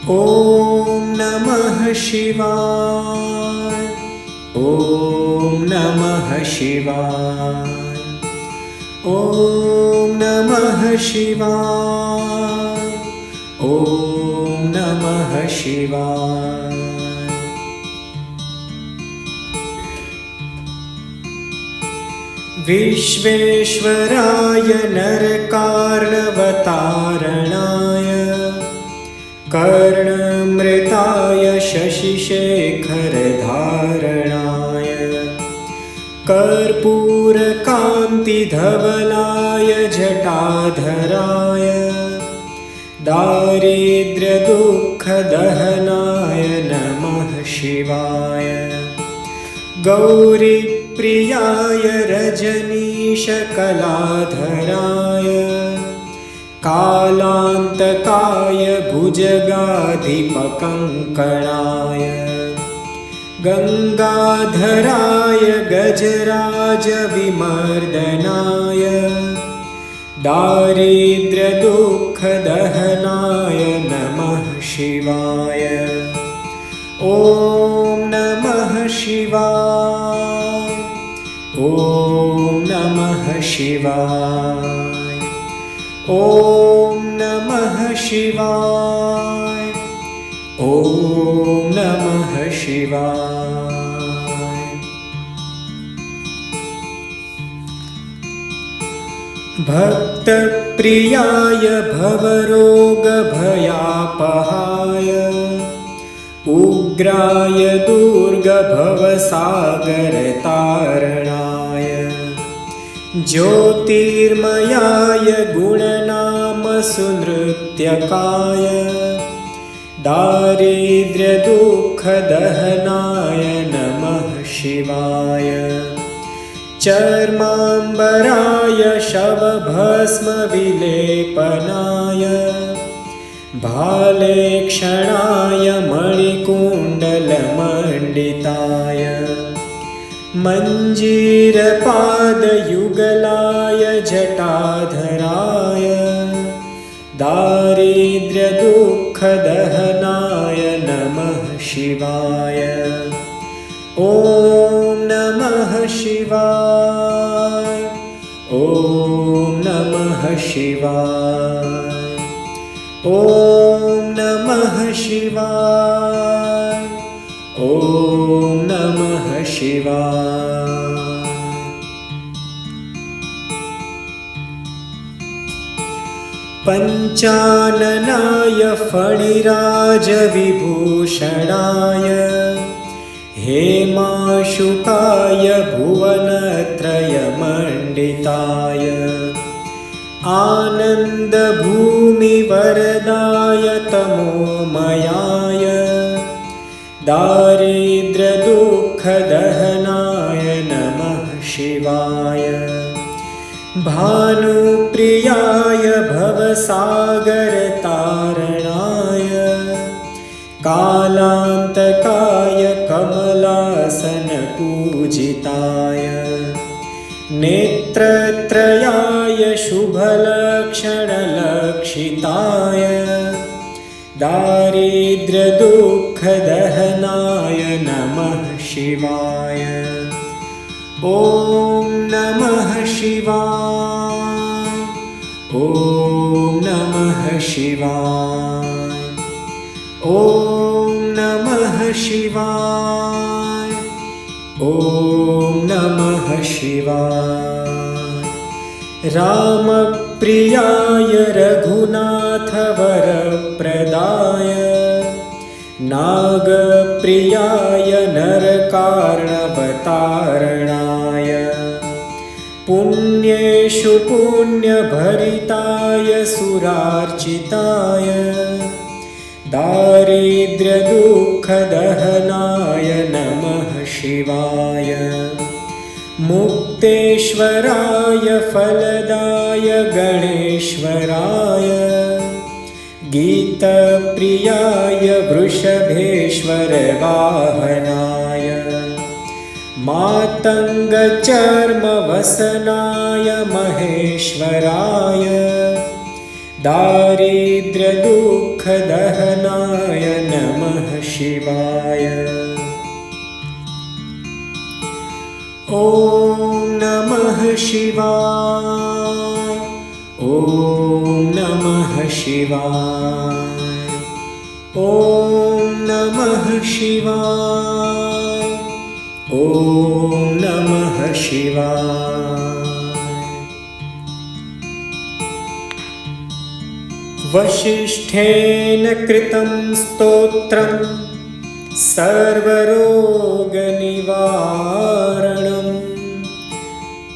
ॐ नमः शिवाय। ॐ नमः शिवाय। ॐ नमः शिवाय। ॐ नमः शिवाय। विश्वेश्वराय नरकार्णवतारणाय कर्णमृताय शशिशेखरधारणाय कर्पूरकान्तिधवलाय जटाधराय दारिद्र्यदुःखदहनाय नमः शिवाय। गौरीप्रियाय रजनीशकलाधराय कालान्तकाय भुजगाधिपकङ्कणाय गङ्गाधराय गजराजविमर्दनाय दारिद्र्यदुःखदहनाय नमः शिवाय। ॐ नमः शिवाय। ॐ नमः शिवाय। ॐ नमः शिवाय। ॐ नमः शिवाय। भक्तप्रियाय भवरोगभयापहाय उग्राय दुर्गभवसागरतारणाय ज्योतिर्मयाय गुणनामसुनृत्यकाय दारिद्र्यदुःखदहनाय नमः शिवाय। चर्माम्बराय शवभस्मविलेपनाय भालेक्षणाय मणिकुण्डलमण्डिताय मञ्जीरपादयुगलाय जटाधराय दारिद्र्यदुःखदहनाय नमः शिवाय। ॐ नमः शिवाय। ॐ नमः शिवाय। ॐ नमः शिवाय। ॐ नमः शिवाय। पञ्चाननाय फणिराजविभूषणाय हेमाशुकाय भुवनत्रयमण्डिताय आनन्दभूमिवरदाय तमोमयाय दारिद्र्यदुःखदहनाय नमः शिवाय। भानुप्रियाय भवसागरतारणाय कालान्तकाय कमलासनपूजिताय नेत्रत्रयाय शुभलक्षणलक्षिताय दारिद्र्यदुःखदहनाय नमः शिवाय। ॐ नमः शिवाय। ॐ नमः शिवाय। ॐ नमः शिवाय। ॐ नमः शिवाय। रामप्रियाय रघुनाथवरप्रदाय नागप्रियाय नरकार्णवतारणाय पुण्येषु पुण्यभरिताय सुरार्चिताय दारिद्र्यदुःखदहनाय नमः शिवाय। मुक्तेश्वराय फलदाय गणेश्वराय गीतप्रियाय वृषभेश्वरवाहनाय मातङ्गचर्मवसनाय महेश्वराय दारिद्र्यदुःखदहनाय नमः शिवाय। ॐ नमः शिवाय। ॐ नमः शिवाय। ॐ नमः शिवाय। ॐ नमः शिवाय। वसिष्ठेन कृतं स्तोत्रं सर्वरोगनिवारणं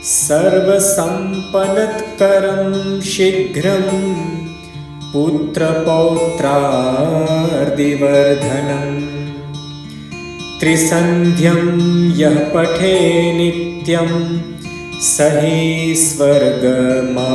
सर्वसम्पदत्करं शीघ्रं पुत्रपौत्रादिवर्धनम्। त्रिसन्ध्यं यः पठे नित्यं स हि स्वर्गमवाप्नुयात्।